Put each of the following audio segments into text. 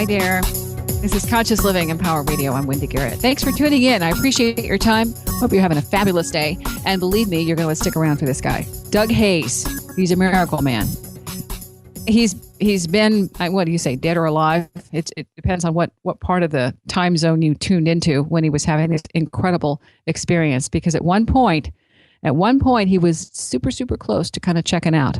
Hi there. This is Conscious Living and Power Radio. I'm Wendy Garrett. Thanks for tuning in. I appreciate your time. Hope you're having a fabulous day. And believe me, you're going to stick around for this guy. Doug Hayes. He's a miracle man. He's been, what do you say, dead or alive? It depends on what part of the time zone you tuned into when he was having this incredible experience. Because at one point, he was super, super close to kind of checking out.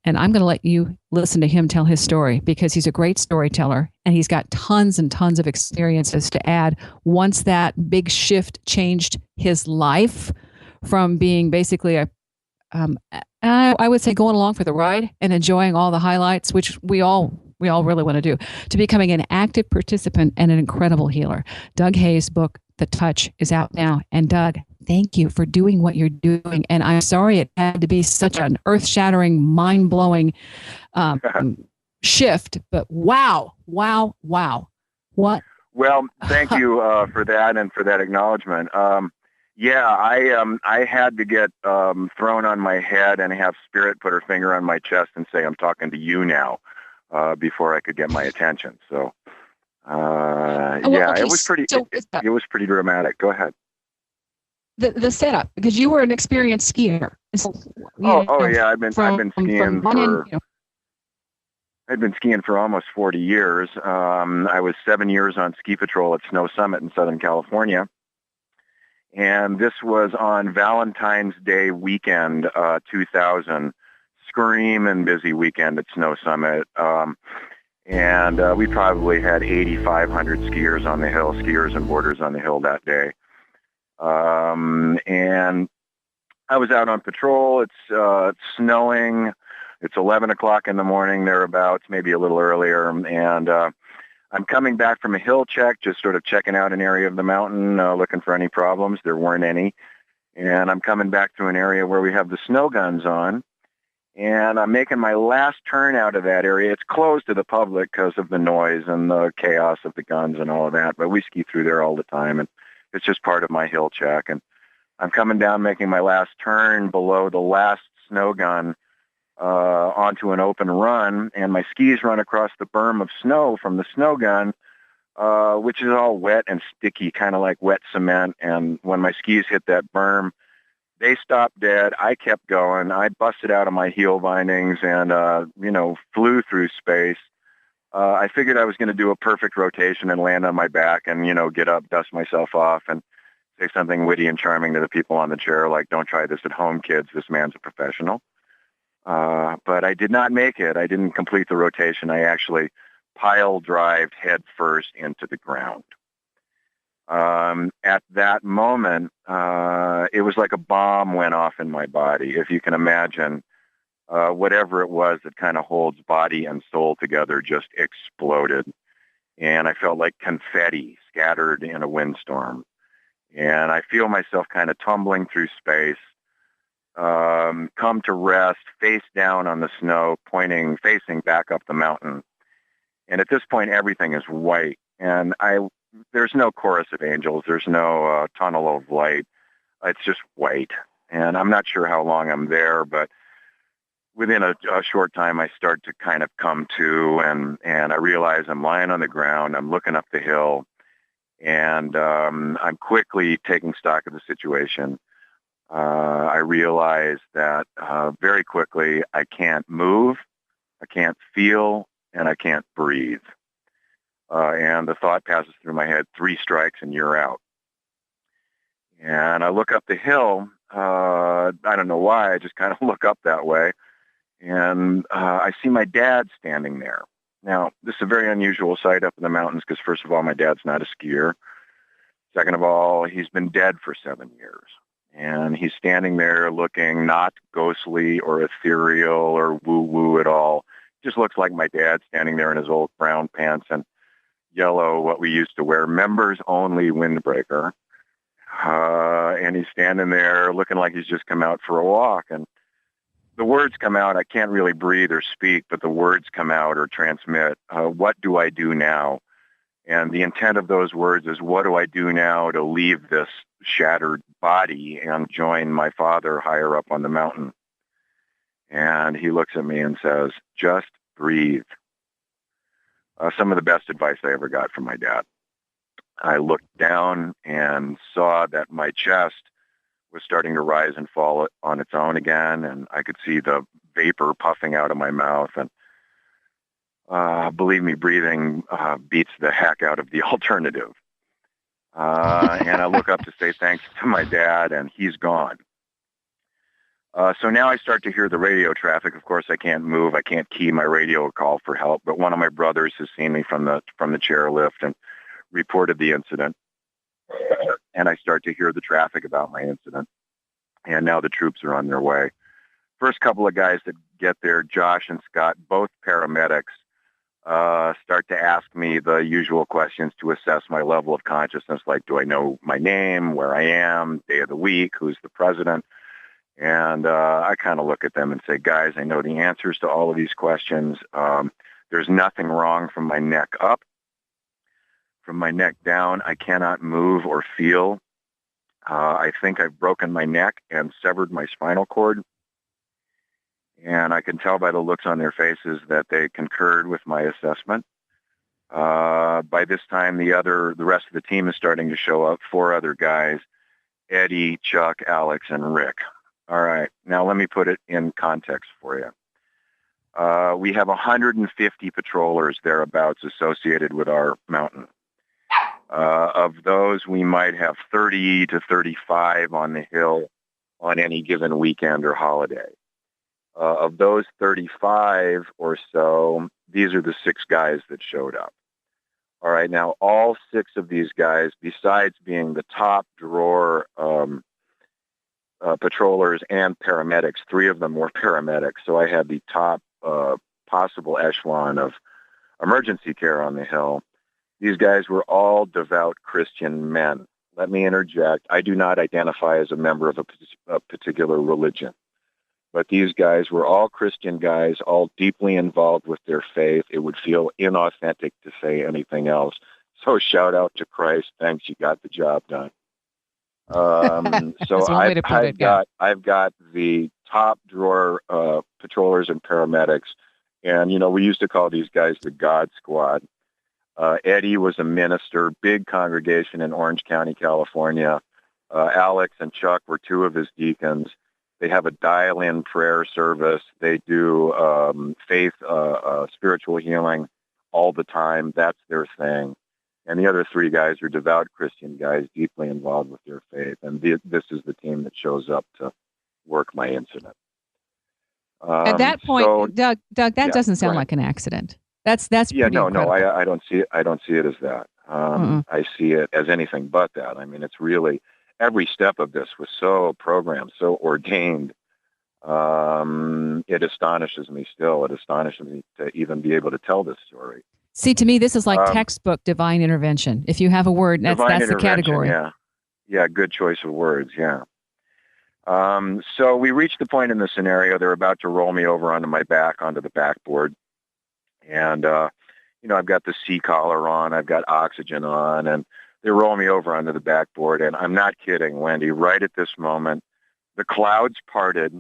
And I'm going to let you listen to him tell his story because he's a great storyteller and he's got tons and tons of experiences to add once that big shift changed his life from being basically I would say going along for the ride and enjoying all the highlights, which we all really want to do, to becoming an active participant and an incredible healer. Doug Hayes' book, The Touch, is out now. And Doug, thank you for doing what you're doing. And I'm sorry it had to be such an earth-shattering, mind-blowing shift, but wow. What? Well, thank you for that and for that acknowledgement. I had to get thrown on my head and have Spirit put her finger on my chest and say, I'm talking to you now, before I could get my attention. So, it was pretty, it was pretty dramatic. Go ahead. The setup, because you were an experienced skier. So, I've been skiing I'd been skiing for almost 40 years. I was 7 years on ski patrol at Snow Summit in Southern California. And this was on Valentine's Day weekend, 2000, screaming busy weekend at Snow Summit. And we probably had 8,500 skiers on the hill, skiers and boarders on the hill that day. And I was out on patrol. It's snowing. It's 11 o'clock in the morning, thereabouts, maybe a little earlier. And I'm coming back from a hill check, just sort of checking out an area of the mountain, looking for any problems. There weren't any. And I'm coming back to an area where we have the snow guns on. And I'm making my last turn out of that area. It's closed to the public because of the noise and the chaos of the guns and all of that. But we ski through there all the time. And it's just part of my hill check. And I'm coming down, making my last turn below the last snow gun onto an open run, and my skis run across the berm of snow from the snow gun, which is all wet and sticky, kind of like wet cement. And when my skis hit that berm, they stopped dead. I kept going. I busted out of my heel bindings and, flew through space. I figured I was going to do a perfect rotation and land on my back and, get up, dust myself off, and say something witty and charming to the people on the chair, like, don't try this at home, kids. This man's a professional. But I did not make it. I didn't complete the rotation. I actually pile-drived head first into the ground. At that moment, it was like a bomb went off in my body. If you can imagine, whatever it was that kind of holds body and soul together just exploded. And I felt like confetti scattered in a windstorm. And I feel myself kind of tumbling through space, come to rest, face down on the snow, facing back up the mountain. And at this point, everything is white. And there's no chorus of angels. There's no tunnel of light. It's just white. And I'm not sure how long I'm there, but within a short time, I start to kind of come to, and I realize I'm lying on the ground. I'm looking up the hill, and I'm quickly taking stock of the situation. I realize that very quickly I can't move, I can't feel, and I can't breathe. And the thought passes through my head, 3 strikes and you're out. And I look up the hill. I don't know why. I just kind of look up that way. And I see my dad standing there. Now, this is a very unusual sight up in the mountains because, first of all, my dad's not a skier. Second of all, he's been dead for 7 years. And he's standing there looking not ghostly or ethereal or woo-woo at all. Just looks like my dad standing there in his old brown pants and yellow, what we used to wear, members-only windbreaker. And he's standing there looking like he's just come out for a walk. And the words come out. I can't really breathe or speak, but the words come out or transmit. What do I do now? And the intent of those words is, what do I do now to leave this shattered body and join my father higher up on the mountain? And he looks at me and says, just breathe. Some of the best advice I ever got from my dad. I looked down and saw that my chest was starting to rise and fall on its own again, and I could see the vapor puffing out of my mouth. And believe me, breathing beats the heck out of the alternative. And I look up to say thanks to my dad, and he's gone. So now I start to hear the radio traffic. Of course, I can't move. I can't key my radio or call for help. But one of my brothers has seen me from the chairlift and reported the incident. And I start to hear the traffic about my incident. And now the troops are on their way. First couple of guys that get there, Josh and Scott, both paramedics, start to ask me the usual questions to assess my level of consciousness, like, do I know my name, where I am, day of the week, who's the president? And I kind of look at them and say, guys, I know the answers to all of these questions. There's nothing wrong from my neck up. From my neck down, I cannot move or feel. I think I've broken my neck and severed my spinal cord. And I can tell by the looks on their faces that they concurred with my assessment. By this time, the rest of the team is starting to show up. 4 other guys, Eddie, Chuck, Alex, and Rick. All right, now let me put it in context for you. We have 150 patrollers thereabouts associated with our mountain. Of those, we might have 30 to 35 on the hill on any given weekend or holiday. Of those 35 or so, these are the 6 guys that showed up. All right, now all 6 of these guys, besides being the top drawer patrollers and paramedics, 3 of them were paramedics, so I had the top possible echelon of emergency care on the hill. These guys were all devout Christian men. Let me interject. I do not identify as a member of a particular religion. But these guys were all Christian guys, all deeply involved with their faith. It would feel inauthentic to say anything else. So shout out to Christ. Thanks, you got the job done. So I've got the top drawer patrollers and paramedics. And, you know, we used to call these guys the God Squad. Eddie was a minister, big congregation in Orange County, California. Alex and Chuck were 2 of his deacons. They have a dial-in prayer service. They do faith, spiritual healing all the time. That's their thing. And the other 3 guys are devout Christian guys, deeply involved with their faith. And this is the team that shows up to work my incident. At that point, so, Doug, that doesn't sound like an accident. That's yeah, pretty incredible. I don't see it. I don't see it as that. I see it as anything but that. I mean, it's really every step of this was so programmed, so ordained. It astonishes me still. It astonishes me to even be able to tell this story. See, to me, this is like textbook divine intervention. If you have a word, that's the category. Yeah, good choice of words. Yeah. So we reached the point in the scenario. They're about to roll me over onto my back, onto the backboard. And, you know, I've got the C-collar on, I've got oxygen on, and they roll me over onto the backboard. And I'm not kidding, Wendy, right at this moment, the clouds parted,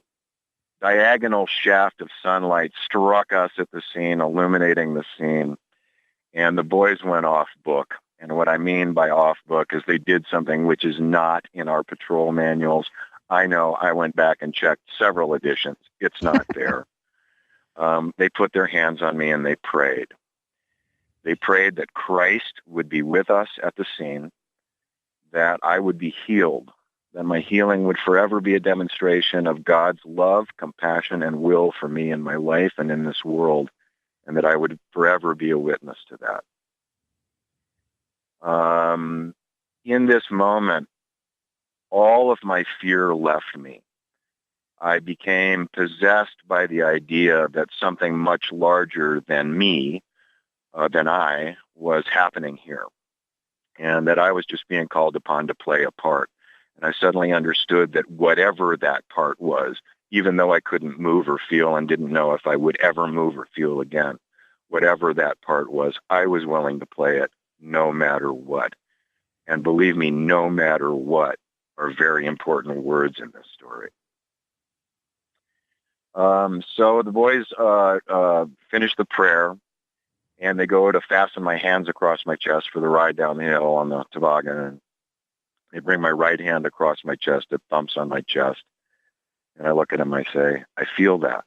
diagonal shaft of sunlight struck us at the scene, illuminating the scene. And the boys went off book. And what I mean by off book is they did something which is not in our patrol manuals. I know, I went back and checked several editions. It's not there. They put their hands on me and they prayed. They prayed that Christ would be with us at the scene, that I would be healed, that my healing would forever be a demonstration of God's love, compassion, and will for me in my life and in this world, and that I would forever be a witness to that. In this moment, all of my fear left me. I became possessed by the idea that something much larger than me, than I, was happening here, and that I was just being called upon to play a part. And I suddenly understood that whatever that part was, even though I couldn't move or feel and didn't know if I would ever move or feel again, whatever that part was, I was willing to play it no matter what. And believe me, no matter what are very important words in this story. So the boys finished the prayer, And they go to fasten my hands across my chest for the ride down the hill on the toboggan. And they bring my right hand across my chest. It thumps on my chest. And I look at him, I say, I feel that.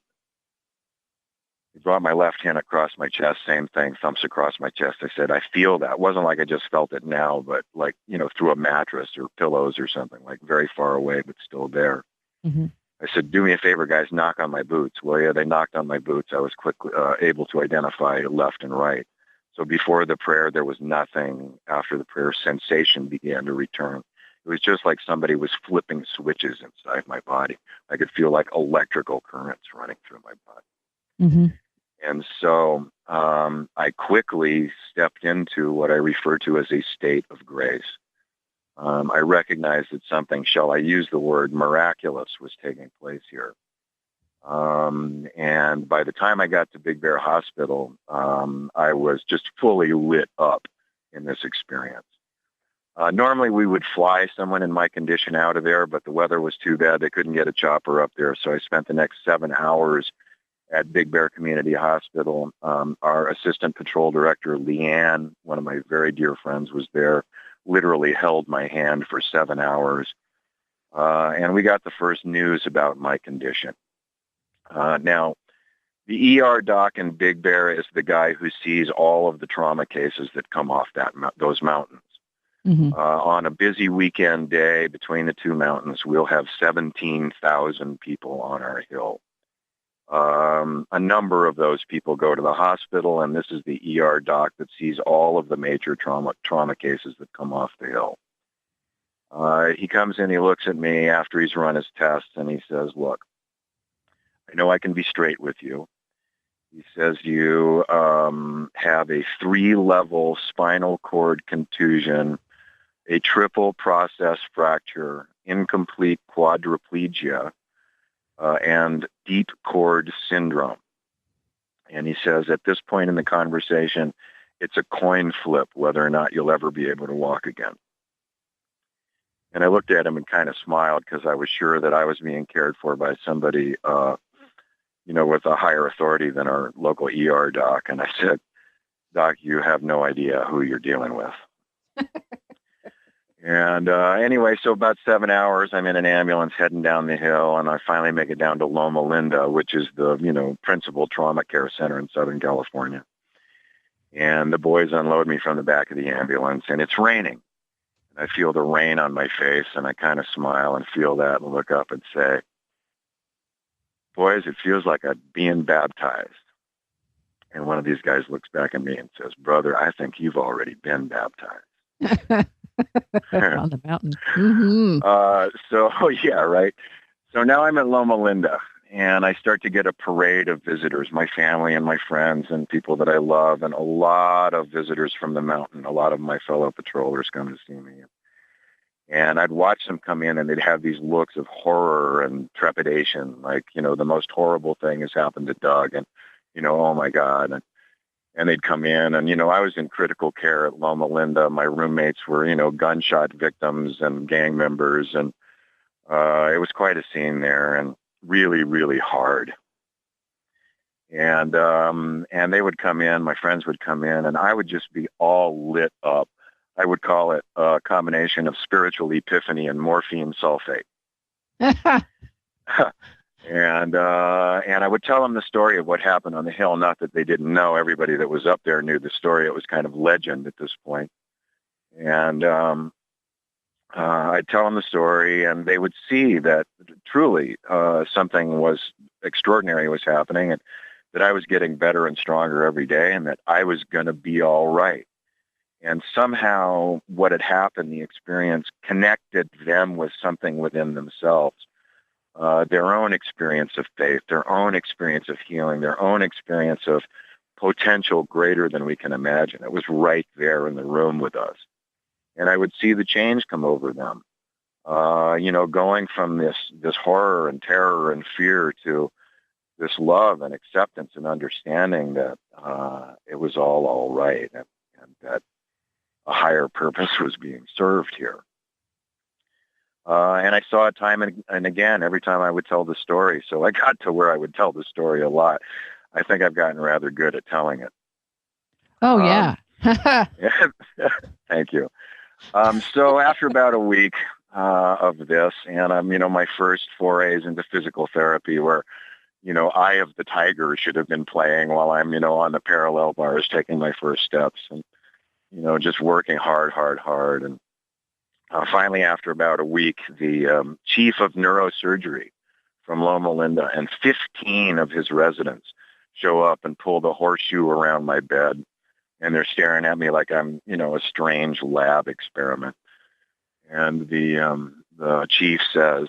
He brought my left hand across my chest, same thing, thumps across my chest. I said, I feel that. It wasn't like I just felt it now, but like, through a mattress or pillows or something, like very far away, but still there. Mm-hmm. I said, do me a favor, guys, knock on my boots. Well, yeah, they knocked on my boots. I was quickly able to identify left and right. So before the prayer, there was nothing. After the prayer, sensation began to return. It was just like somebody was flipping switches inside my body. I could feel like electrical currents running through my body. Mm-hmm. And so I quickly stepped into what I refer to as a state of grace. I recognized that something, shall I use the word miraculous, was taking place here. And by the time I got to Big Bear Hospital, I was just fully lit up in this experience. Normally we would fly someone in my condition out of there, but the weather was too bad. They couldn't get a chopper up there. So I spent the next 7 hours at Big Bear Community Hospital. Our assistant patrol director, Leanne, one of my very dear friends, was there, literally held my hand for 7 hours. And we got the first news about my condition. Now, the ER doc in Big Bear is the guy who sees all of the trauma cases that come off those mountains. Mm-hmm. On a busy weekend day between the two mountains, we'll have 17,000 people on our hill. A number of those people go to the hospital, and this is the ER doc that sees all of the major trauma cases that come off the hill. He comes in, he looks at me after he's run his tests, and he says, look, I know I can be straight with you. He says you have a 3-level spinal cord contusion, a triple process fracture, incomplete quadriplegia, and deep cord syndrome. And he says at this point in the conversation, it's a coin flip whether or not you'll ever be able to walk again. And I looked at him and kind of smiled because I was sure that I was being cared for by somebody, with a higher authority than our local ER doc. And I said, Doc, you have no idea who you're dealing with. And anyway, so about 7 hours, I'm in an ambulance heading down the hill, and I finally make it down to Loma Linda, which is the, principal trauma care center in Southern California. And the boys unload me from the back of the ambulance, and it's raining. I feel the rain on my face, and I kind of smile and feel that and look up and say, boys, it feels like I'm being baptized. And one of these guys looks back at me and says, brother, I think you've already been baptized. On the mountain. Mm-hmm. So, yeah, right. So now I'm at Loma Linda, and I start to get a parade of visitors, my family and my friends and people that I love, and a lot of visitors from the mountain. A lot of my fellow patrollers come to see me. And I'd watch them come in, and they'd have these looks of horror and trepidation, like, the most horrible thing has happened to Doug, and, oh, my God. And they'd come in, and, I was in critical care at Loma Linda. My roommates were, gunshot victims and gang members, and it was quite a scene there, and really, really hard. And they would come in, my friends would come in, and I would just be all lit up. I would call it a combination of spiritual epiphany and morphine sulfate. And I would tell them the story of what happened on the hill. Not that they didn't know. Everybody that was up there knew the story. It was kind of legend at this point. And I'd tell them the story, and they would see that truly something was extraordinary was happening, and that I was getting better and stronger every day, and that I was going to be all right. And somehow what had happened, the experience connected them with something within themselves. Their own experience of faith, their own experience of healing, their own experience of potential greater than we can imagine. It was right there in the room with us. And I would see the change come over them, going from this horror and terror and fear to this love and acceptance and understanding that it was all right, and that a higher purpose was being served here. And I saw it time and again every time I would tell the story. So I got to where I would tell the story a lot. I think I've gotten rather good at telling it. Oh, yeah. Thank you. So after about a week of this, and my first forays into physical therapy, where Eye of the Tiger should have been playing while I'm on the parallel bars, taking my first steps, and just working hard, hard, hard, and finally, after about a week, the chief of neurosurgery from Loma Linda and 15 of his residents show up and pull the horseshoe around my bed, and they're staring at me like I'm a strange lab experiment. And the chief says,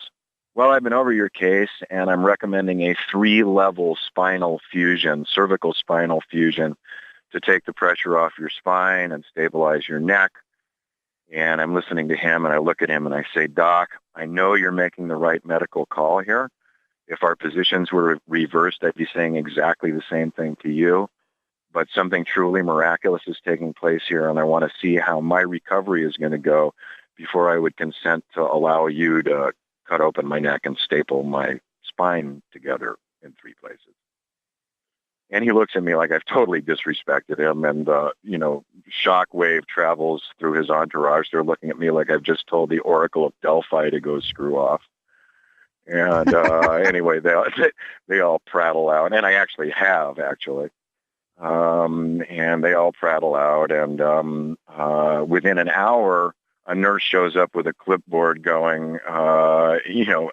well, I've been over your case, and I'm recommending a 3-level spinal fusion, cervical spinal fusion, to take the pressure off your spine and stabilize your neck. And I'm listening to him, and I look at him, and I say, Doc, I know you're making the right medical call here. If our positions were reversed, I'd be saying exactly the same thing to you. But something truly miraculous is taking place here, and I want to see how my recovery is going to go before I would consent to allow you to cut open my neck and staple my spine together in 3 places. And he looks at me like I've totally disrespected him, and shock wave travels through his entourage. They're looking at me like I've just told the Oracle of Delphi to go screw off. And anyway, they all prattle out, and I actually have. And they all prattle out, and within an hour, a nurse shows up with a clipboard going,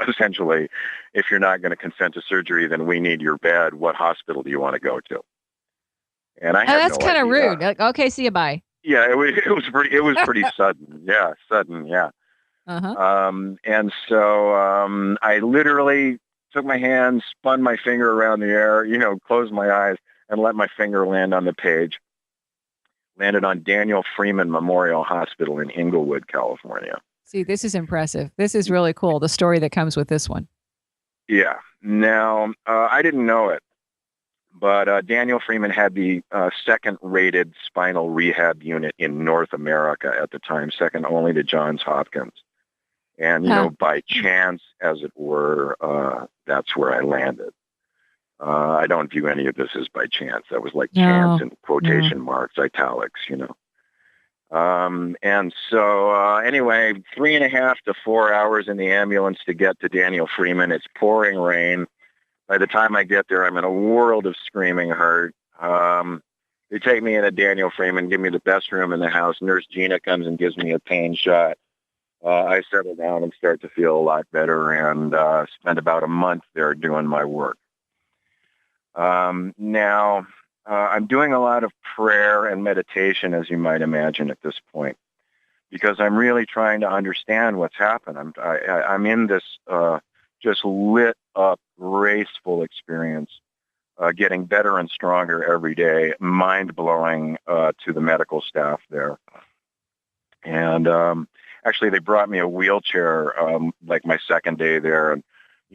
essentially, if you're not going to consent to surgery, then we need your bed. What hospital do you want to go to? And I had that's no kind of idea. rude. Like, okay, see you, bye. Yeah, it was pretty sudden. Yeah, sudden. Yeah. Uh-huh. And so I literally took my hand, spun my finger around the air, closed my eyes, and let my finger land on the page. Landed on Daniel Freeman Memorial Hospital in Inglewood, California. See, this is impressive. This is really cool, the story that comes with this one. Yeah. Now, I didn't know it, but Daniel Freeman had the second-rated spinal rehab unit in North America at the time, second only to Johns Hopkins. And, by chance, as it were, that's where I landed. I don't view any of this as by chance. That was like chance in quotation marks, italics, And so anyway, 3.5 to 4 hours in the ambulance to get to Daniel Freeman. It's pouring rain. By the time I get there, I'm in a world of screaming hurt. They take me into Daniel Freeman, give me the best room in the house. Nurse Gina comes and gives me a pain shot. I settle down and start to feel a lot better, and spend about a month there doing my work. Now, I'm doing a lot of prayer and meditation, as you might imagine, at this point, because I'm really trying to understand what's happened. I'm in this just lit up, graceful experience, getting better and stronger every day, mind-blowing to the medical staff there. And actually, they brought me a wheelchair like my second day there, and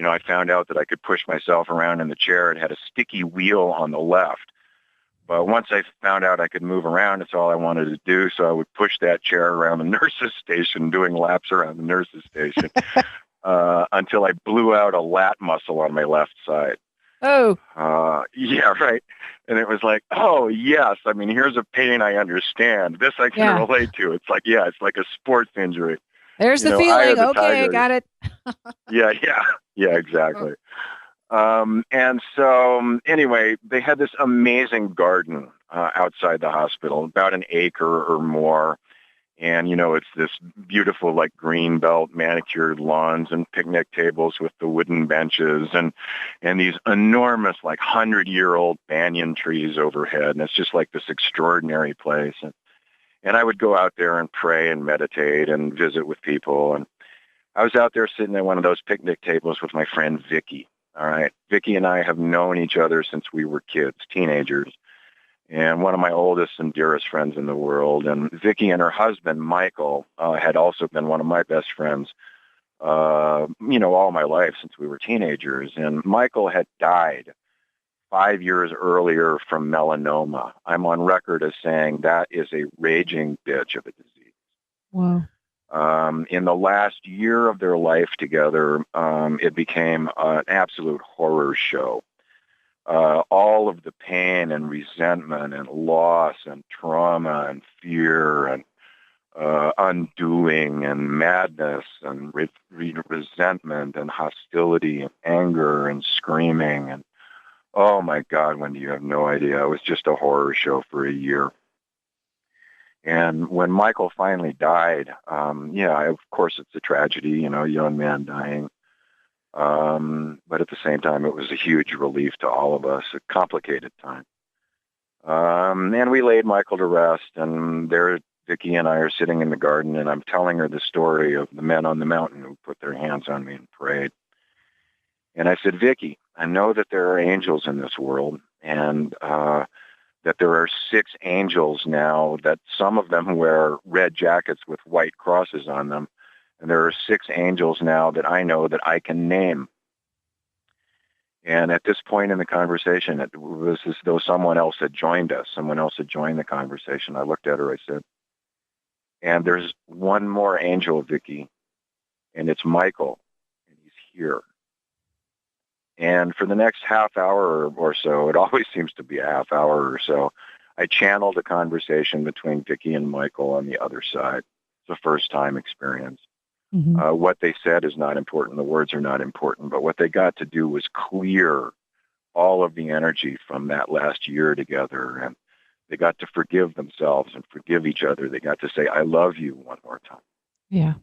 I found out that I could push myself around in the chair. It had a sticky wheel on the left. But once I found out I could move around, that's all I wanted to do. So I would push that chair around the nurse's station, doing laps around the nurse's station, until I blew out a lat muscle on my left side. Oh. Yeah, right. And it was like, oh, yes. I mean, here's a pain I understand. This I can relate to. It's like, it's like a sports injury. There's the feeling. Okay, got it. Yeah, exactly. And so anyway, they had this amazing garden outside the hospital, about an acre or more. And, it's this beautiful, like, green belt manicured lawns and picnic tables with the wooden benches and these enormous, like, 100-year-old banyan trees overhead. And it's just like this extraordinary place. And I would go out there and pray and meditate and visit with people. And I was out there sitting at one of those picnic tables with my friend Vicky. All right. Vicky and I have known each other since we were kids, teenagers, and one of my oldest and dearest friends in the world. And Vicky and her husband, Michael, had also been one of my best friends, all my life since we were teenagers. And Michael had died 5 years earlier from melanoma. I'm on record as saying that is a raging bitch of a disease. Wow. In the last year of their life together, it became an absolute horror show. all of the pain and resentment and loss and trauma and fear and undoing and madness and resentment and hostility and anger and screaming. And oh my God, Wendy, you have no idea. It was just a horror show for a year. And when Michael finally died, of course it's a tragedy, young man dying. But at the same time, it was a huge relief to all of us, a complicated time. And we laid Michael to rest, and there Vicki and I are sitting in the garden, and I'm telling her the story of the men on the mountain who put their hands on me and prayed. And I said, Vicki, I know that there are angels in this world, and that there are 6 angels now, that some of them wear red jackets with white crosses on them. And there are 6 angels now that I know that I can name. And at this point in the conversation, it was as though someone else had joined us. Someone else had joined the conversation. I looked at her, I said, and there's one more angel, Vicki, and it's Michael, and he's here. And for the next half hour or so, it always seems to be a half hour or so, I channeled a conversation between Vicki and Michael on the other side. It's a first-time experience. Mm-hmm. What they said is not important. The words are not important. But what they got to do was clear all of the energy from that last year together. And they got to forgive themselves and forgive each other. They got to say, I love you one more time. Yeah.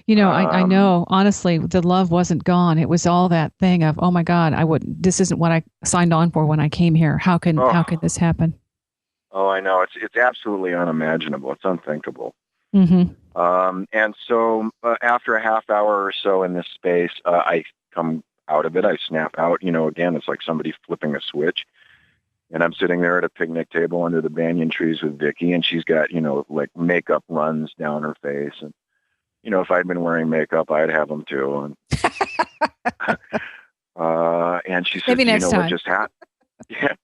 I know, honestly, the love wasn't gone. It was all that thing of, oh my God, this isn't what I signed on for when I came here. How can this happen? Oh, I know. It's absolutely unimaginable. It's unthinkable. Mm-hmm. And so after a half hour or so in this space, I come out of it. I snap out. Again, it's like somebody flipping a switch. And I'm sitting there at a picnic table under the banyan trees with Vicki, and she's got, like makeup runs down her face. And, if I'd been wearing makeup, I'd have them too. And she says, do you know what just happened? Yeah.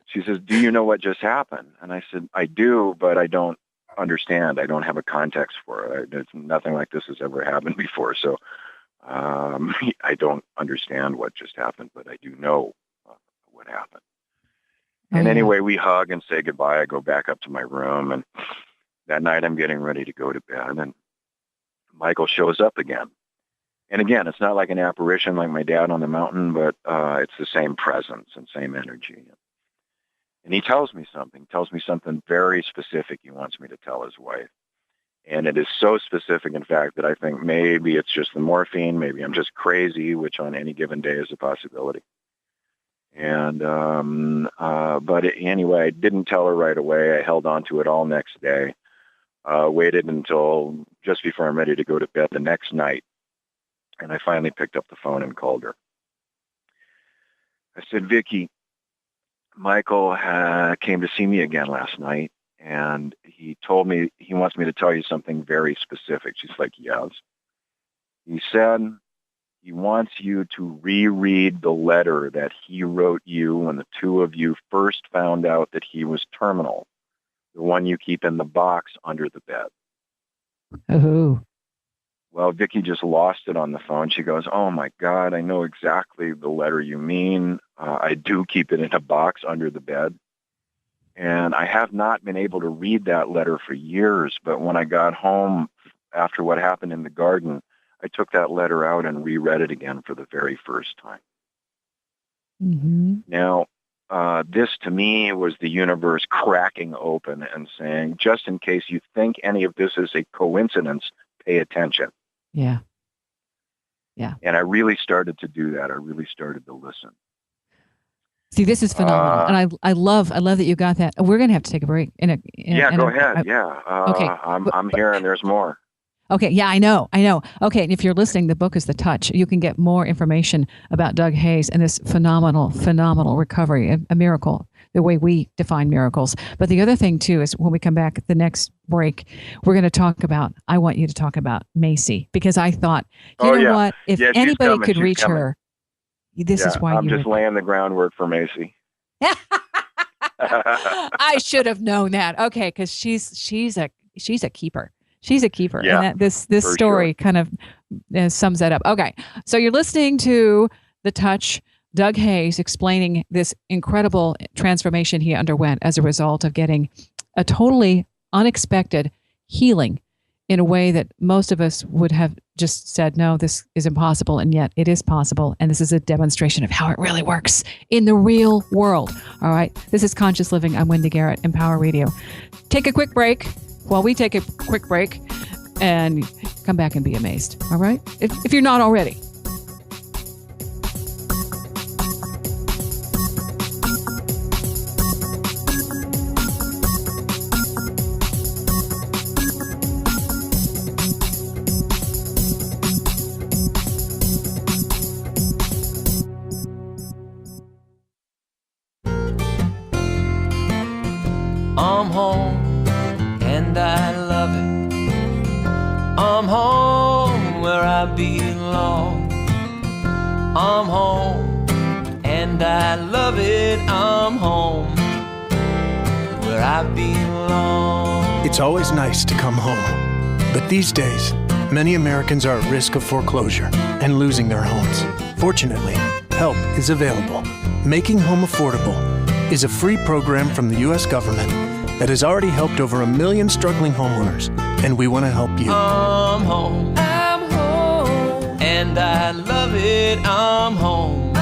She says, do you know what just happened? And I said, I do, but I don't understand. I don't have a context for it. It's nothing like this has ever happened before. So I don't understand what just happened, but I do know what happened. And anyway, we hug and say goodbye. I go back up to my room, and that night I'm getting ready to go to bed, and Michael shows up again. And again, it's not like an apparition like my dad on the mountain, but it's the same presence and same energy. And he tells me something very specific he wants me to tell his wife. And it is so specific, in fact, that I think maybe it's just the morphine, maybe I'm just crazy, which on any given day is a possibility. And anyway, I didn't tell her right away. I held on to it all next day. Waited until just before I'm ready to go to bed the next night. And I finally picked up the phone and called her. I said, Vicki, Michael came to see me again last night, and he told me he wants me to tell you something very specific. She's like, yes. He said he wants you to reread the letter that he wrote you when the two of you first found out that he was terminal, the one you keep in the box under the bed. Oh. Well, Vicki just lost it on the phone. She goes, oh, my God, I know exactly the letter you mean. I do keep it in a box under the bed. And I have not been able to read that letter for years. But when I got home after what happened in the garden, I took that letter out and reread it again for the very first time. Mm-hmm. Now, this to me was the universe cracking open and saying, just in case you think any of this is a coincidence, pay attention. Yeah. Yeah. And I really started to do that. I really started to listen. See, this is phenomenal. And I love that you got that. We're going to have to take a break. Go ahead. Okay. I'm here and there's more. Okay. Yeah, I know. Okay. And if you're listening, the book is The Touch. You can get more information about Doug Hayes and this phenomenal recovery, a miracle, the way we define miracles. But the other thing too, is when we come back at the next break, I want you to talk about Macy, because I thought, what, if anybody could reach her, this is why I'm just laying the groundwork for Macy. I should have known that. Okay. Cause she's a keeper. She's a keeper. Yeah, and this story kind of sums that up. Okay. So you're listening to The Touch Doug Hayes explaining this incredible transformation he underwent as a result of getting a totally unexpected healing in a way that most of us would have just said, no, this is impossible. And yet it is possible. And this is a demonstration of how it really works in the real world. All right. This is Conscious Living. I'm Wendy Garrett, Empower Radio. Take a quick break while we take a quick break and come back and be amazed. All right. If you're not already. I'm home and I love it. I'm home where I belong. I'm home and I love it. I'm home where I belong. It's always nice to come home. But these days, many Americans are at risk of foreclosure and losing their homes. Fortunately, help is available. Making Home Affordable is a free program from the U.S. government that has already helped over 1 million struggling homeowners, and we want to help you. I'm home, and I love it. I'm home.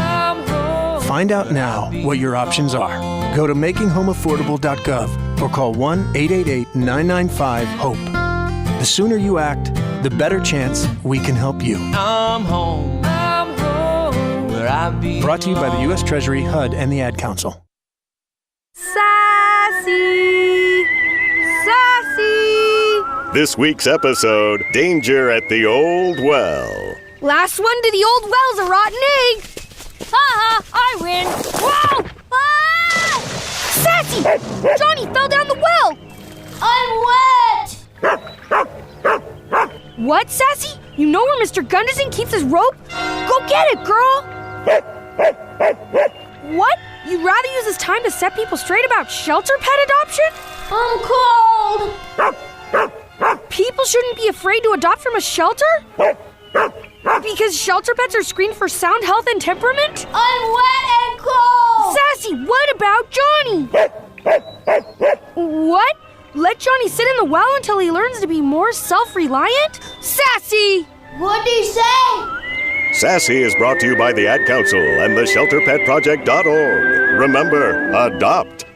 Find out now what your options are. Go to makinghomeaffordable.gov or call 1-888-995-HOPE. The sooner you act, the better chance we can help you. I'm home, where I belong. Brought to you by the U.S. Treasury, HUD, and the Ad Council. Sassy! Sassy! This week's episode, Danger at the Old Well. Last one to the old well's a rotten egg! Haha, I win! Whoa! Ah! Sassy! Johnny fell down the well! I'm wet! What, Sassy? You know where Mr. Gunderson keeps his rope? Go get it, girl! What? You'd rather use this time to set people straight about shelter pet adoption? I'm cold! People shouldn't be afraid to adopt from a shelter? Because shelter pets are screened for sound health and temperament? I'm wet and cold! Sassy, what about Johnny? What? Let Johnny sit in the well until he learns to be more self-reliant? Sassy! What'd he say? Sassy is brought to you by the Ad Council and the ShelterPetProject.org. Remember, adopt.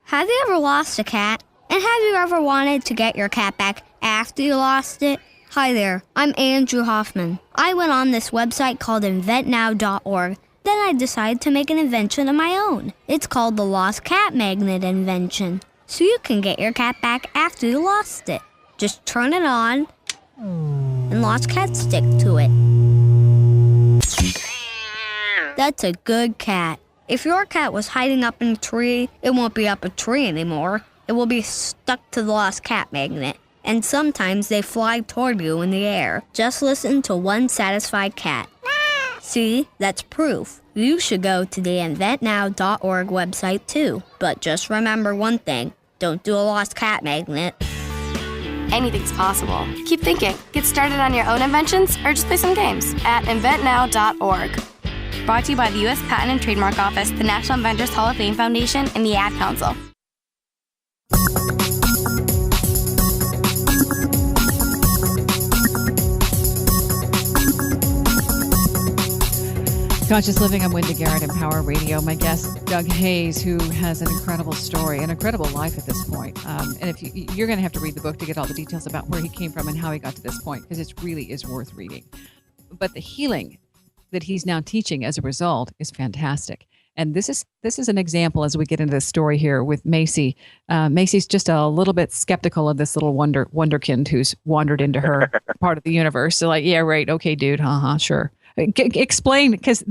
Have you ever lost a cat? And have you ever wanted to get your cat back after you lost it? Hi there, I'm Andrew Hoffman. I went on this website called inventnow.org. Then I decided to make an invention of my own. It's called the Lost Cat Magnet Invention. So you can get your cat back after you lost it. Just turn it on, and lost cats stick to it. That's a good cat. If your cat was hiding up in a tree, it won't be up a tree anymore. It will be stuck to the lost cat magnet. And sometimes they fly toward you in the air. Just listen to one satisfied cat. See, that's proof. You should go to the inventnow.org website too. But just remember one thing. Don't do a lost cat magnet. Anything's possible. Keep thinking. Get started on your own inventions or just play some games at inventnow.org. Brought to you by the U.S. Patent and Trademark Office, the National Inventors Hall of Fame Foundation, and the Ad Council. Conscious Living, I'm Wendy Garrett, Empower Radio. My guest, Doug Hayes, who has an incredible story, an incredible life at this point. And if you're going to have to read the book to get all the details about where he came from and how he got to this point, because it really is worth reading. But the healing that he's now teaching as a result is fantastic. And this is an example as we get into this story here with Macy. Macy's just a little bit skeptical of this little wonderkind who's wandered into her part of the universe. So like, yeah, right. Okay, dude. Sure. Explain, because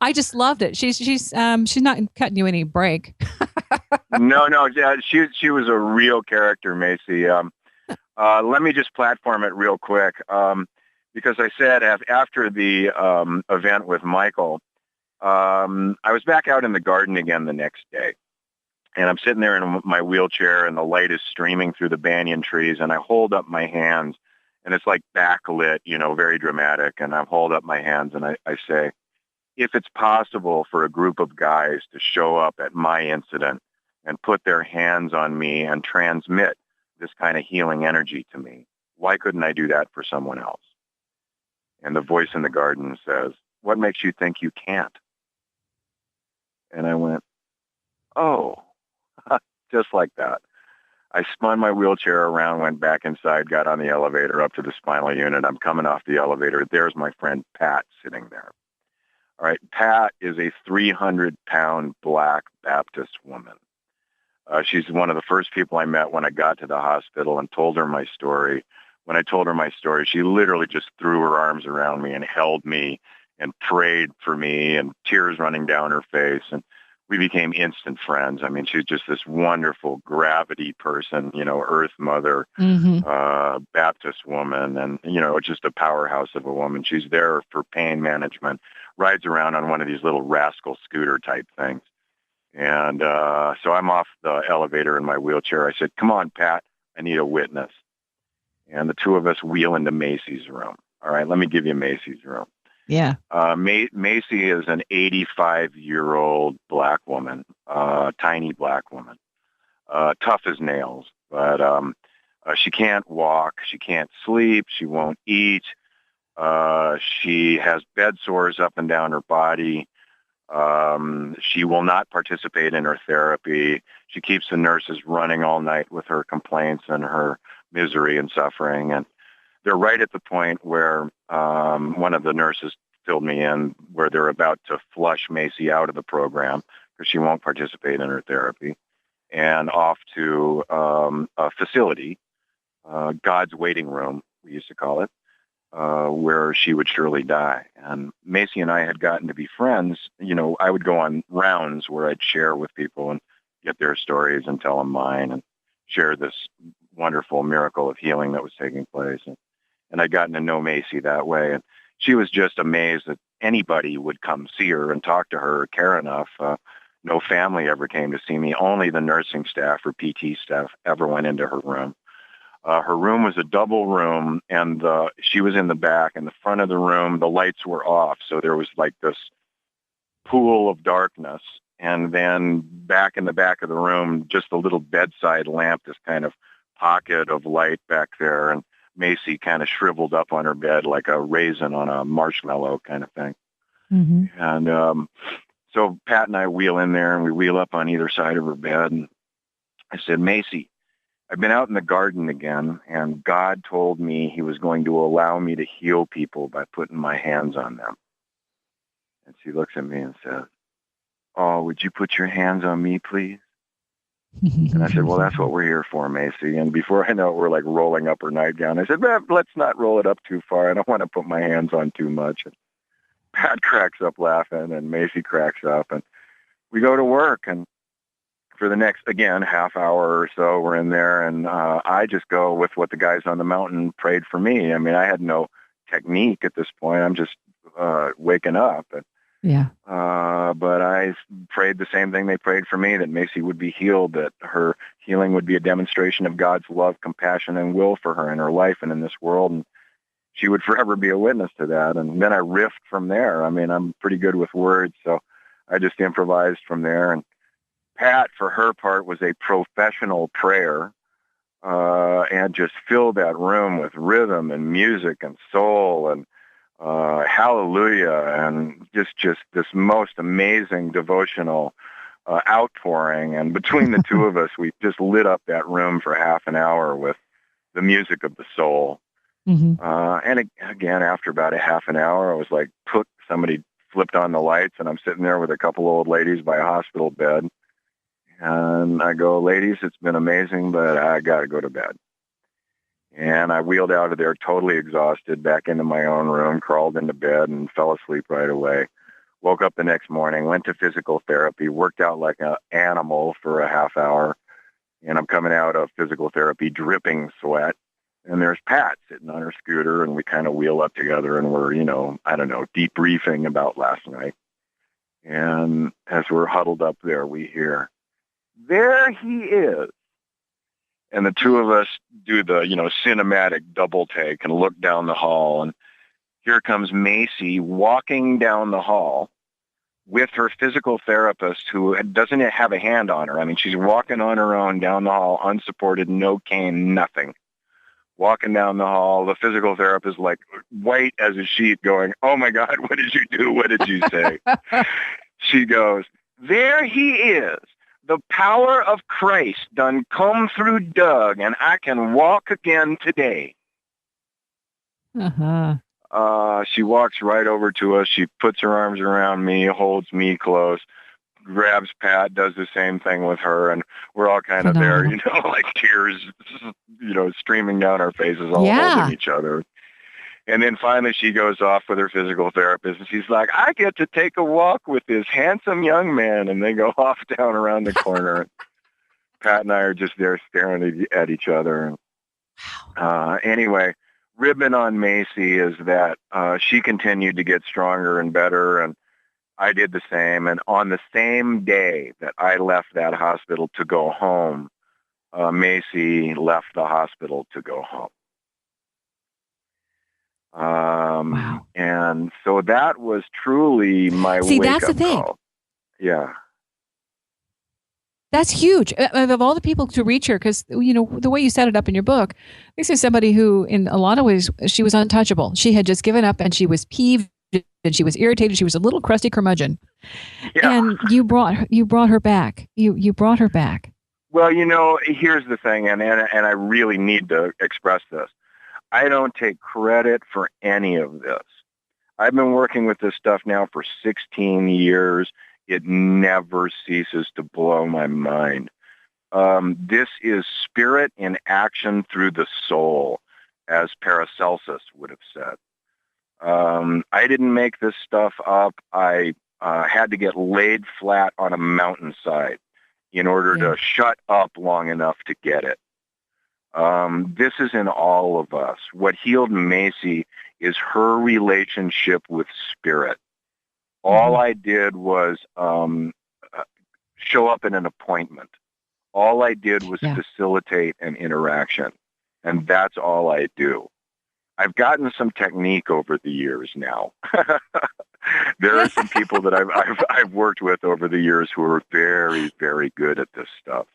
I just loved it. She's not cutting you any break. No. Yeah, she was a real character, Macy. Let me just platform it real quick. Because I said after the event with Michael, I was back out in the garden again the next day. And I'm sitting there in my wheelchair and the light is streaming through the banyan trees and I hold up my hands and it's like backlit, very dramatic. And I hold up my hands and I say, if it's possible for a group of guys to show up at my incident and put their hands on me and transmit this kind of healing energy to me, why couldn't I do that for someone else? And the voice in the garden says, what makes you think you can't? And I went, oh, just like that. I spun my wheelchair around, went back inside, got on the elevator up to the spinal unit. I'm coming off the elevator. There's my friend Pat sitting there. All right, Pat is a 300-pound black Baptist woman. She's one of the first people I met when I got to the hospital and told her my story. When I told her my story, she literally just threw her arms around me and held me and prayed for me, and tears running down her face. And we became instant friends. I mean, she's just this wonderful gravity person, you know, Earth Mother, Baptist woman, and, you know, just a powerhouse of a woman. She's there for pain management, rides around on one of these little rascal scooter type things. And so I'm off the elevator in my wheelchair. I said, come on, Pat, I need a witness. And the two of us wheel into Macy's room. All right, let me give you Macy's room. Yeah. Macy is an 85-year-old black woman, tiny black woman, tough as nails, but she can't walk, she can't sleep, she won't eat, she has bed sores up and down her body, she will not participate in her therapy, she keeps the nurses running all night with her complaints and her misery and suffering, and they're right at the point where one of the nurses filled me in where they're about to flush Macy out of the program because she won't participate in her therapy, and off to a facility, God's waiting room, we used to call it, where she would surely die. And Macy and I had gotten to be friends. You know, I would go on rounds where I'd share with people and get their stories and tell them mine and share this wonderful miracle of healing that was taking place. And I'd gotten to know Macy that way. And she was just amazed that anybody would come see her and talk to her or care enough. No family ever came to see me. Only the nursing staff or PT staff ever went into her room. Her room was a double room, and she was in the back. In the front of the room, the lights were off, so there was like this pool of darkness. And then back in the back of the room, just a little bedside lamp, this kind of pocket of light back there. And Macy kind of shriveled up on her bed like a raisin on a marshmallow kind of thing. Mm-hmm. And so Pat and I wheel in there, and we wheel up on either side of her bed. And I said, Macy, I've been out in the garden again, and God told me he was going to allow me to heal people by putting my hands on them. And she looks at me and says, oh, would you put your hands on me, please? And I said, well, that's what we're here for, Macy. And before I know it, we're like rolling up her nightgown. I said, let's not roll it up too far. I don't want to put my hands on too much. And Pat cracks up laughing, and Macy cracks up. And we go to work. And for the next, again, half hour or so, we're in there. And I just go with what the guys on the mountain prayed for me. I mean, I had no technique at this point. I'm just waking up. And yeah. But I prayed the same thing they prayed for me, that Macy would be healed, that her healing would be a demonstration of God's love, compassion, and will for her in her life and in this world. And she would forever be a witness to that. And then I riffed from there. I mean, I'm pretty good with words, so I just improvised from there. And Pat, for her part, was a professional prayer and just filled that room with rhythm and music and soul and hallelujah, and just this most amazing devotional outpouring. And between the two of us, we just lit up that room for half an hour with the music of the soul. Mm-hmm. And again, after about a half an hour, I was like, somebody flipped on the lights, and I'm sitting there with a couple old ladies by a hospital bed. And I go, ladies, it's been amazing, but I got to go to bed. And I wheeled out of there totally exhausted, back into my own room, crawled into bed, and fell asleep right away. Woke up the next morning, went to physical therapy, worked out like an animal for a half hour, and I'm coming out of physical therapy dripping sweat. And there's Pat sitting on her scooter, and we kind of wheel up together, and we're, debriefing about last night. And as we're huddled up there, we hear, there he is. And the two of us do the, cinematic double take and look down the hall. And here comes Macy walking down the hall with her physical therapist, who doesn't have a hand on her. I mean, she's walking on her own down the hall, unsupported, no cane, nothing. Walking down the hall, the physical therapist, like white as a sheet, going, "Oh my God, what did you do? What did you say?" She goes, "There he is. The power of Christ done come through Doug, and I can walk again today." She walks right over to us. She puts her arms around me, holds me close, grabs Pat, does the same thing with her, and we're all kind of there, like tears, streaming down our faces, all holding each other. And then finally she goes off with her physical therapist, and she's like, "I get to take a walk with this handsome young man," and they go off down around the corner. Pat and I are just there staring at each other. Anyway, ribbon on Macy is that she continued to get stronger and better, and I did the same. And on the same day that I left that hospital to go home, Macy left the hospital to go home. Wow. And so that was truly my See, wake-up that's the thing. call. Yeah. That's huge. Of all the people to reach her, because, the way you set it up in your book, this is somebody who, in a lot of ways, she was untouchable. She had just given up, and she was peeved, and she was irritated. She was a little crusty curmudgeon. Yeah. And you brought her back. You brought her back. Well, here's the thing, and I really need to express this. I don't take credit for any of this. I've been working with this stuff now for 16 years. It never ceases to blow my mind. This is spirit in action through the soul, as Paracelsus would have said. I didn't make this stuff up. I had to get laid flat on a mountainside in order to shut up long enough to get it. This is in all of us. What healed Macy is her relationship with spirit. All I did was show up in an appointment. All I did was facilitate an interaction, and that's all I do. I've gotten some technique over the years now. There are some people that I've worked with over the years who are very, very good at this stuff.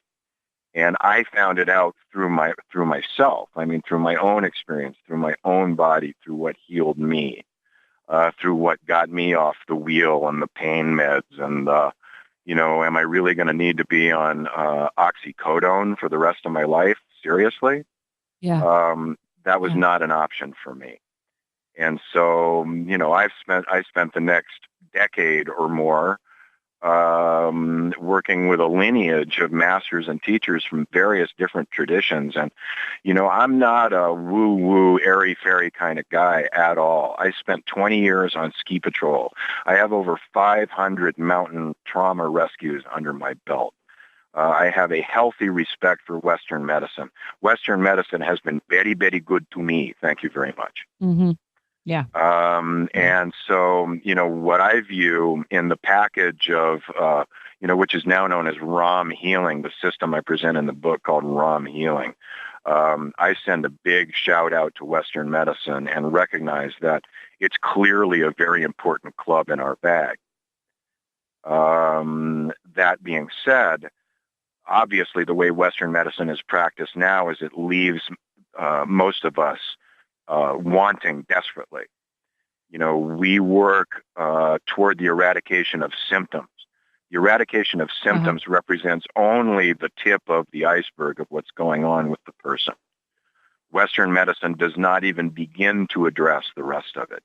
And I found it out through myself. I mean, through my own experience, through my own body, through what healed me, through what got me off the wheel and the pain meds. And, am I really going to need to be on oxycodone for the rest of my life? Seriously? Yeah. That was not an option for me. And so, I spent the next decade or more working with a lineage of masters and teachers from various different traditions. And, I'm not a woo-woo, airy-fairy kind of guy at all. I spent 20 years on ski patrol. I have over 500 mountain trauma rescues under my belt. I have a healthy respect for Western medicine. Western medicine has been very, very good to me. Thank you very much. Mm-hmm. Yeah. And so, what I view in the package of, which is now known as ROM healing, the system I present in the book called ROM healing, I send a big shout out to Western medicine and recognize that it's clearly a very important club in our bag. That being said, obviously the way Western medicine is practiced now is it leaves most of us wanting desperately. We work toward the eradication of symptoms. The eradication of symptoms represents only the tip of the iceberg of what's going on with the person. Western medicine does not even begin to address the rest of it.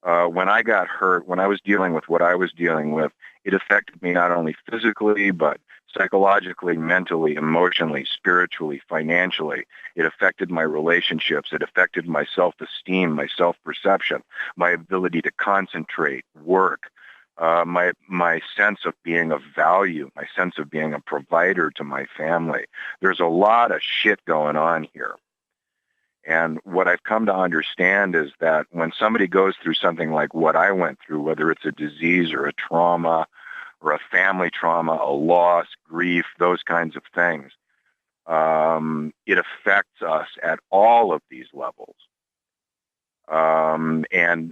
When I got hurt, when I was dealing with what I was dealing with, it affected me not only physically, but psychologically, mentally, emotionally, spiritually, financially. It affected my relationships. It affected my self-esteem, my self-perception, my ability to concentrate, work, my sense of being of value, my sense of being a provider to my family. There's a lot of shit going on here. And what I've come to understand is that when somebody goes through something like what I went through, whether it's a disease or a trauma or a family trauma, a loss, grief, those kinds of things, it affects us at all of these levels. And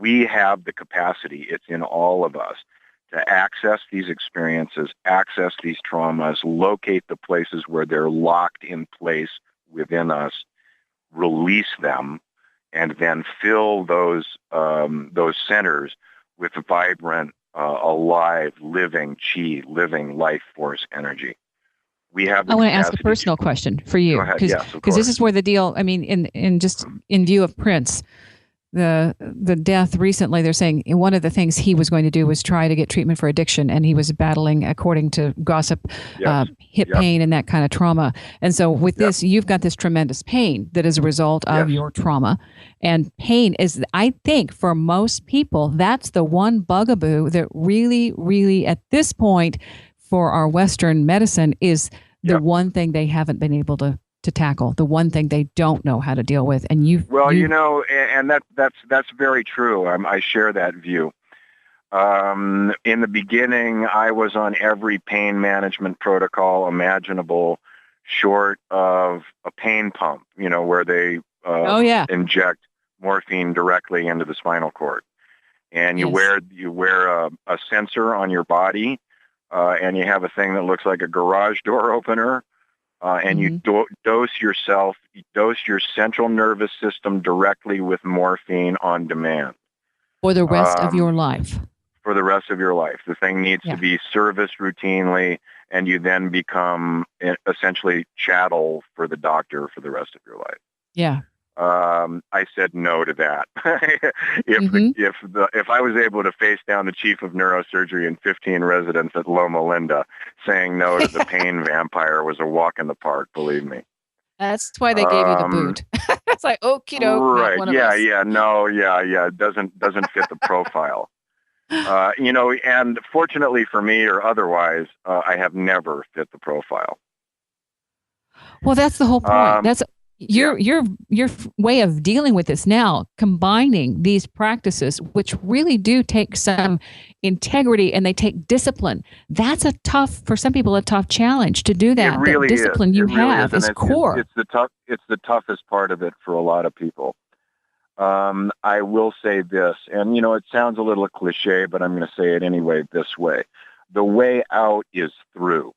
We have the capacity, it's in all of us, to access these experiences, access these traumas, locate the places where they're locked in place within us, release them, and then fill those centers with vibrant, alive, living chi, living life force energy. We have. I want to ask a personal question for you, because this is where the deal. I mean, in view of Prince, the death recently, they're saying one of the things he was going to do was try to get treatment for addiction, and he was battling, according to gossip, hip pain and that kind of trauma. And so with this, you've got this tremendous pain that is a result of your trauma. And pain is, I think, for most people, that's the one bugaboo that really, really, at this point, for our Western medicine, is the one thing they haven't been able to tackle, the one thing they don't know how to deal with. And and that's very true. I share that view. In the beginning, I was on every pain management protocol imaginable, short of a pain pump, where they inject morphine directly into the spinal cord. And you wear a sensor on your body, and you have a thing that looks like a garage door opener. And you dose your central nervous system directly with morphine on demand. For the rest of your life. For the rest of your life. The thing needs to be serviced routinely, and you then become essentially chattel for the doctor for the rest of your life. Yeah. I said no to that. If I was able to face down the chief of neurosurgery and 15 residents at Loma Linda, saying no to the pain vampire was a walk in the park, believe me. That's why they gave you the boot. It's like, okie doke. Right. It doesn't fit the profile. And fortunately for me or otherwise, I have never fit the profile. Well, that's the whole point. That's your way of dealing with this now, combining these practices, which really do take some integrity and they take discipline. That's for some people, a tough challenge to do that. It really that discipline is. You have is core. It's the toughest part of it for a lot of people. I will say this, and it sounds a little cliche, but I'm going to say it anyway this way. The way out is through.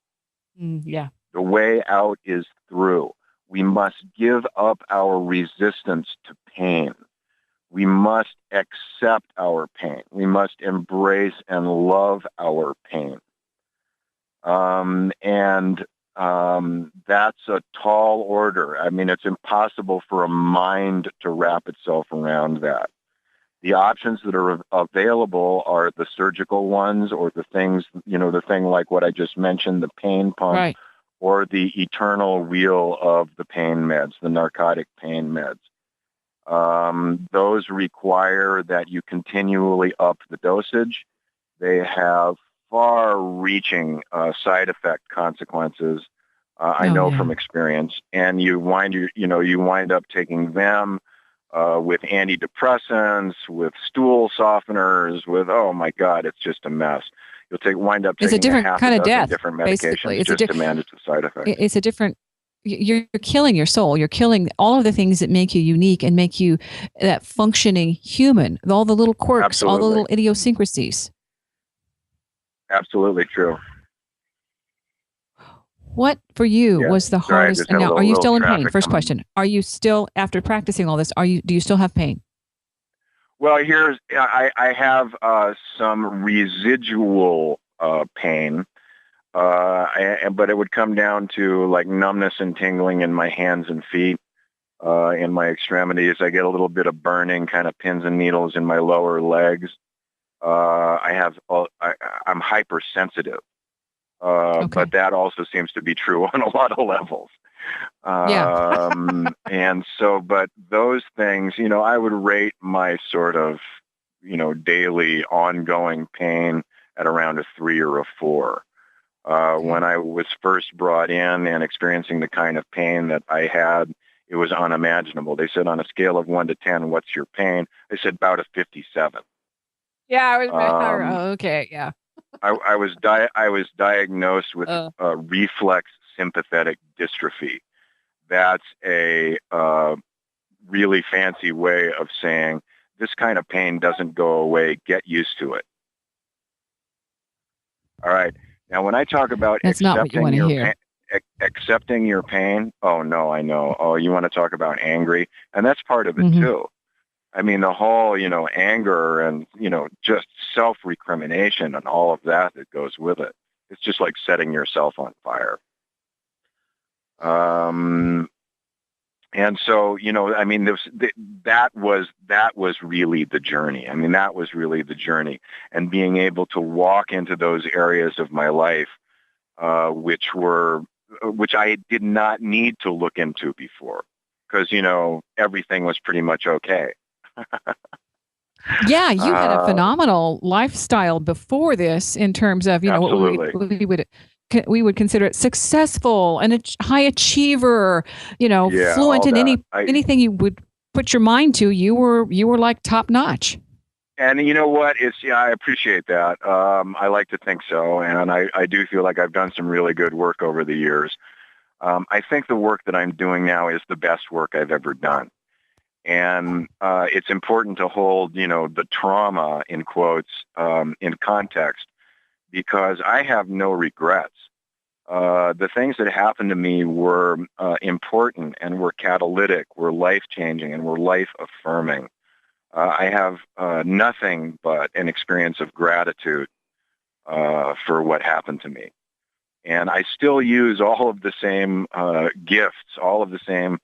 The way out is through. We must give up our resistance to pain. We must accept our pain. We must embrace and love our pain. That's a tall order. I mean, it's impossible for a mind to wrap itself around that. The options that are available are the surgical ones, or the things, the thing like what I just mentioned, the pain pump. Right. Or the eternal wheel of the pain meds, the narcotic pain meds. Those require that you continually up the dosage. They have far-reaching side effect consequences. I know from experience, and you wind up taking them with antidepressants, with stool softeners, with oh my God, it's just a mess. You'll wind up taking it's a different kind of death, different medications to manage the side effects. It's a different. You're killing your soul. You're killing all of the things that make you unique and make you that functioning human. All the little quirks, all the little idiosyncrasies. Absolutely true. What for you was the hardest? And now, are you still in pain? First question: are you still, after practicing all this? Do you still have pain? Well, I have some residual pain, but it would come down to like numbness and tingling in my hands and feet, in my extremities. I get a little bit of burning, kind of pins and needles in my lower legs. I'm hypersensitive, but that also seems to be true on a lot of levels. And so, but those things, I would rate my sort of, daily ongoing pain at around a 3 or a 4. When I was first brought in and experiencing the kind of pain that I had, it was unimaginable. They said on a scale of 1 to 10, what's your pain? I said about a 57. Yeah, I was. Okay, yeah. I was diagnosed with reflex sympathetic dystrophy. That's a really fancy way of saying this kind of pain doesn't go away. Get used to it. All right. Now, when I talk about That's not what you want to hear. Accepting your pain, oh, no, I know. Oh, you want to talk about angry? And that's part of it, too. I mean, the whole, anger and, just self-recrimination and all of that goes with it. It's just like setting yourself on fire. And so, I mean, that was really the journey. I mean, that was really the journey. And being able to walk into those areas of my life, which I did not need to look into before, because, everything was pretty much okay. Yeah, you had a phenomenal lifestyle before this in terms of, what we would consider it successful and a high achiever, fluent in anything you would put your mind to. You were like top notch. And you know what? I appreciate that. I like to think so. And I do feel like I've done some really good work over the years. I think the work that I'm doing now is the best work I've ever done. And it's important to hold, the trauma, in quotes, in context, because I have no regrets. The things that happened to me were important and were catalytic, were life-changing, and were life-affirming. I have nothing but an experience of gratitude for what happened to me. And I still use all of the same gifts, all of the same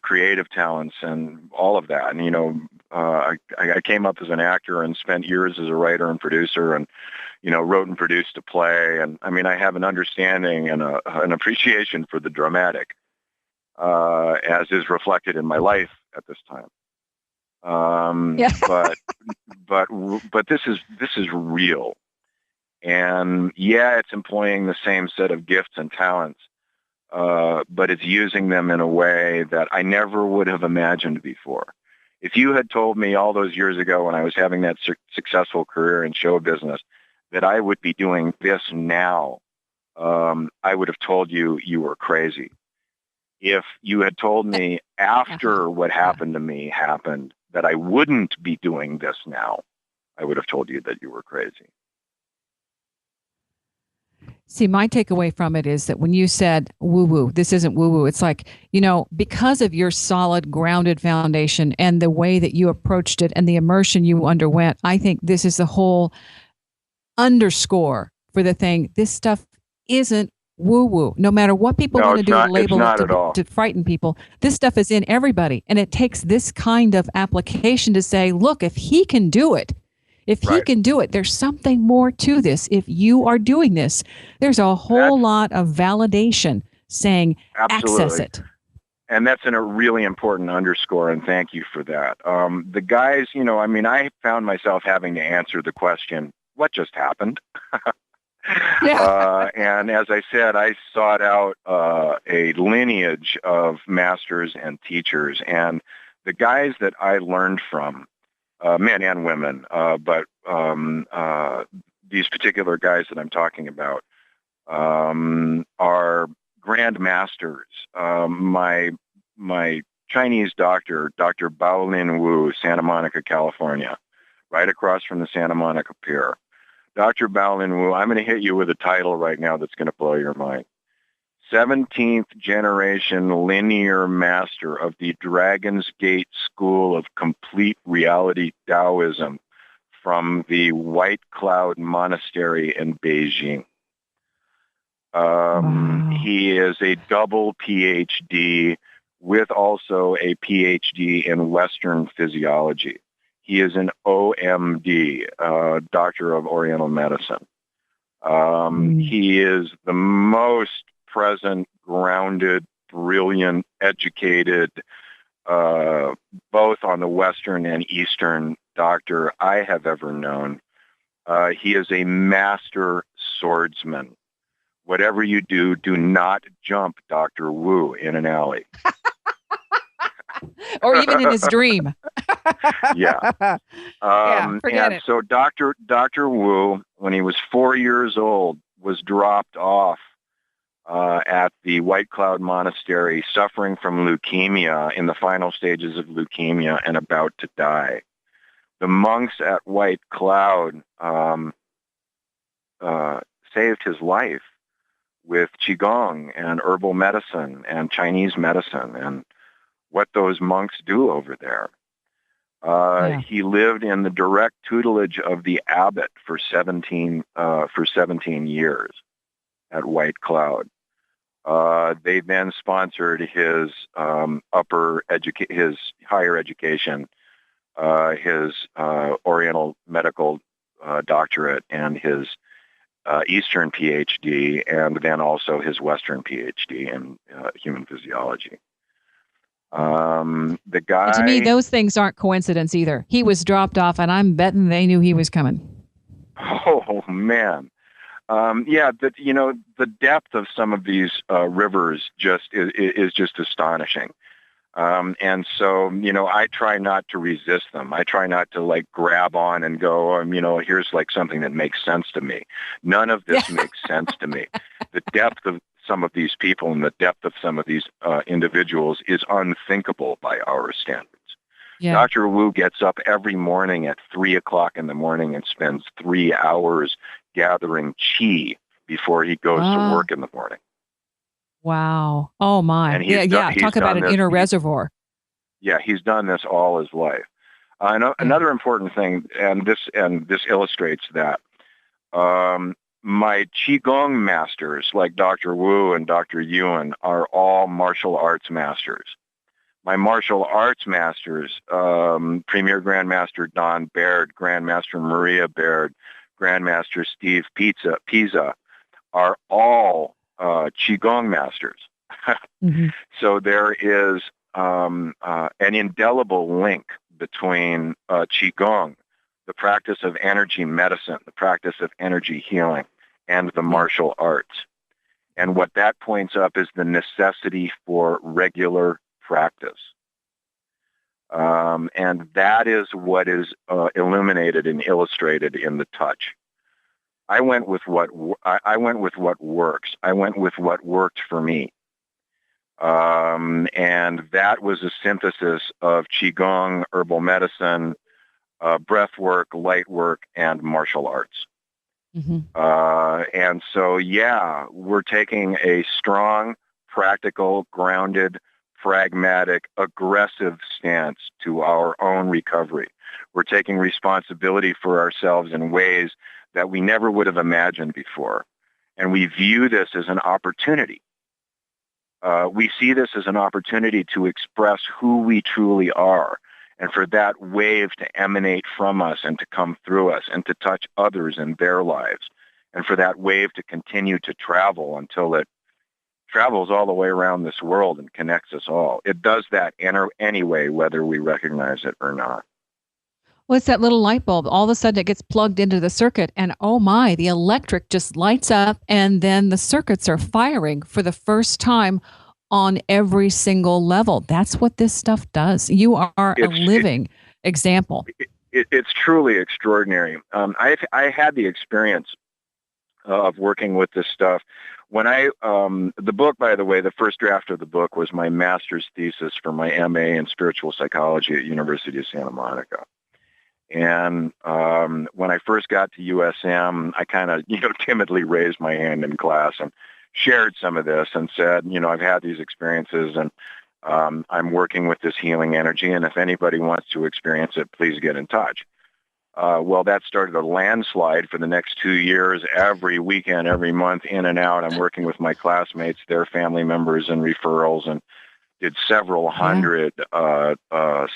creative talents and all of that. And, I came up as an actor and spent years as a writer and producer and, wrote and produced a play. And I mean, I have an understanding and an appreciation for the dramatic, as is reflected in my life at this time. But this is real. And yeah, it's employing the same set of gifts and talents, but it's using them in a way that I never would have imagined before. If you had told me all those years ago when I was having that successful career in show business that I would be doing this now, I would have told you were crazy. If you had told me after what happened to me happened that I wouldn't be doing this now, I would have told you that you were crazy. See, my takeaway from it is that when you said woo-woo, this isn't woo-woo. It's like, because of your solid, grounded foundation and the way that you approached it and the immersion you underwent, I think this is the whole underscore for the thing. This stuff isn't woo-woo. No matter what people want to do to label it to frighten people, this stuff is in everybody. And it takes this kind of application to say, look, if he can do it, he can do it, there's something more to this. If you are doing this, there's a whole lot of validation saying, access it. And that's a really important underscore, and thank you for that. The guys, I found myself having to answer the question, what just happened? And as I said, I sought out a lineage of masters and teachers, and the guys that I learned from, men and women, but these particular guys that I'm talking about are grand masters. My Chinese doctor, Dr. Baolin Wu, Santa Monica, California, right across from the Santa Monica Pier. Dr. Baolin Wu, I'm going to hit you with a title right now that's going to blow your mind. 17th generation linear master of the Dragon's Gate School of Complete Reality Taoism from the White Cloud Monastery in Beijing. He is a double PhD with also a PhD in Western physiology. He is an OMD, Doctor of Oriental Medicine. He is the most present, grounded, brilliant, educated, both on the Western and Eastern doctor I have ever known. He is a master swordsman. Whatever you do, do not jump Dr. Wu in an alley. Or even in his dream. Forget it. So Dr. Wu, when he was 4 years old, was dropped off at the White Cloud Monastery, suffering from leukemia, in the final stages of leukemia and about to die. The monks at White Cloud saved his life with Qigong and herbal medicine and Chinese medicine and what those monks do over there. He lived in the direct tutelage of the abbot for 17 years at White Cloud. They then sponsored his his higher education, his Oriental medical doctorate, and his Eastern PhD, and then also his Western PhD in human physiology. The guy. To me, those things aren't coincidence either. He was dropped off, and I'm betting they knew he was coming. Oh man, the depth of some of these rivers is just astonishing. And so, I try not to resist them. I try not to like grab on and go, here's like something that makes sense to me. None of this makes sense to me. The depth of some of these people and the depth of some of these individuals is unthinkable by our standards. Yeah. Dr. Wu gets up every morning at 3:00 in the morning and spends 3 hours gathering qi before he goes to work in the morning. Wow. Oh my. Talk about an inner reservoir. Yeah, he's done this all his life. Another important thing, and this illustrates that, my Qigong masters, like Dr. Wu and Dr. Yuan, are all martial arts masters. My martial arts masters, Premier Grandmaster Don Baird, Grandmaster Maria Baird, Grandmaster Steve Pisa, are all Qigong masters. Mm-hmm. So there is an indelible link between Qigong, the practice of energy medicine, the practice of energy healing, and the martial arts. And what that points up is the necessity for regular practice. And that is what is illuminated and illustrated in the touch. I went with what works. I went with what worked for me. And that was a synthesis of Qigong, herbal medicine, breath work, light work, and martial arts. Mm-hmm. And so, we're taking a strong, practical, grounded, pragmatic, aggressive stance to our own recovery. We're taking responsibility for ourselves in ways that we never would have imagined before. And we view this as an opportunity. We see this as an opportunity to express who we truly are, and for that wave to emanate from us and to come through us and to touch others in their lives, and for that wave to continue to travel until it travels all the way around this world and connects us all. It does that anyway, whether we recognize it or not. Well, it's that little light bulb. All of a sudden it gets plugged into the circuit and oh my, the electric just lights up and then the circuits are firing for the first time on every single level. That's what this stuff does. You are a living example. It's truly extraordinary. I had the experience of working with this stuff. When the book, by the way, the first draft of the book was my master's thesis for my MA in spiritual psychology at University of Santa Monica. And when I first got to USM, I kind of, timidly raised my hand in class and shared some of this and said, I've had these experiences and I'm working with this healing energy. And if anybody wants to experience it, please get in touch. Well, that started a landslide for the next 2 years, every weekend, every month, in and out. I'm working with my classmates, their family members, and referrals, and did several hundred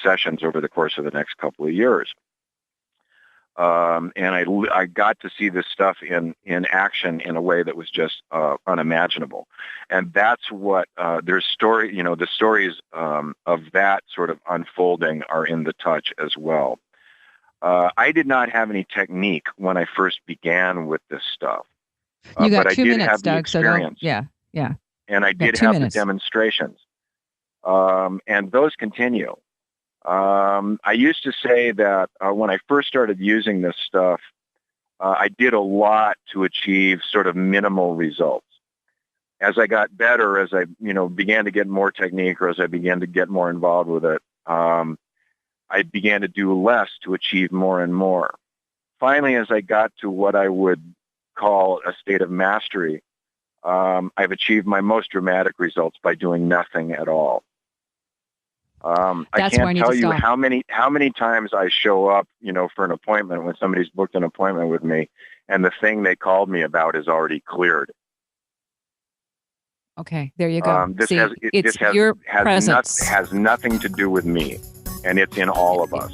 sessions over the course of the next couple of years. And I got to see this stuff in action in a way that was just unimaginable. And that's what the stories of that sort of unfolding are in the touch as well. I did not have any technique when I first began with this stuff. You got but 2 I did minutes, have the Doug. experience. So yeah. And I did have the demonstrations. And those continue. I used to say that when I first started using this stuff, I did a lot to achieve sort of minimal results. As I got better, as I began to get more technique, or as I began to get more involved with it, I began to do less to achieve more and more. Finally, as I got to what I would call a state of mastery, I've achieved my most dramatic results by doing nothing at all. I can't tell you how many times I show up, for an appointment when somebody's booked an appointment with me, and the thing they called me about is already cleared. Okay, there you go. This See, has your presence. Has nothing to do with me, and it's in all of us,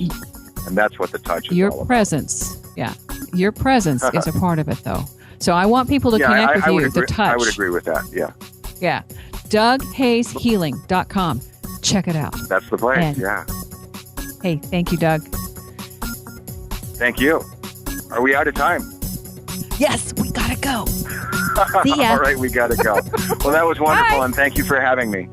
and that's what the touch is your all about. Presence, yeah, your presence is a part of it, though. So I want people to connect with you. The touch. I would agree with that. Yeah. Yeah. DougHayesHealing.com. Check it out. That's the place. And, yeah. Hey, thank you, Doug. Thank you. Are we out of time? Yes, we gotta go. See ya. All right, we gotta go. Well, that was wonderful, and thank you for having me.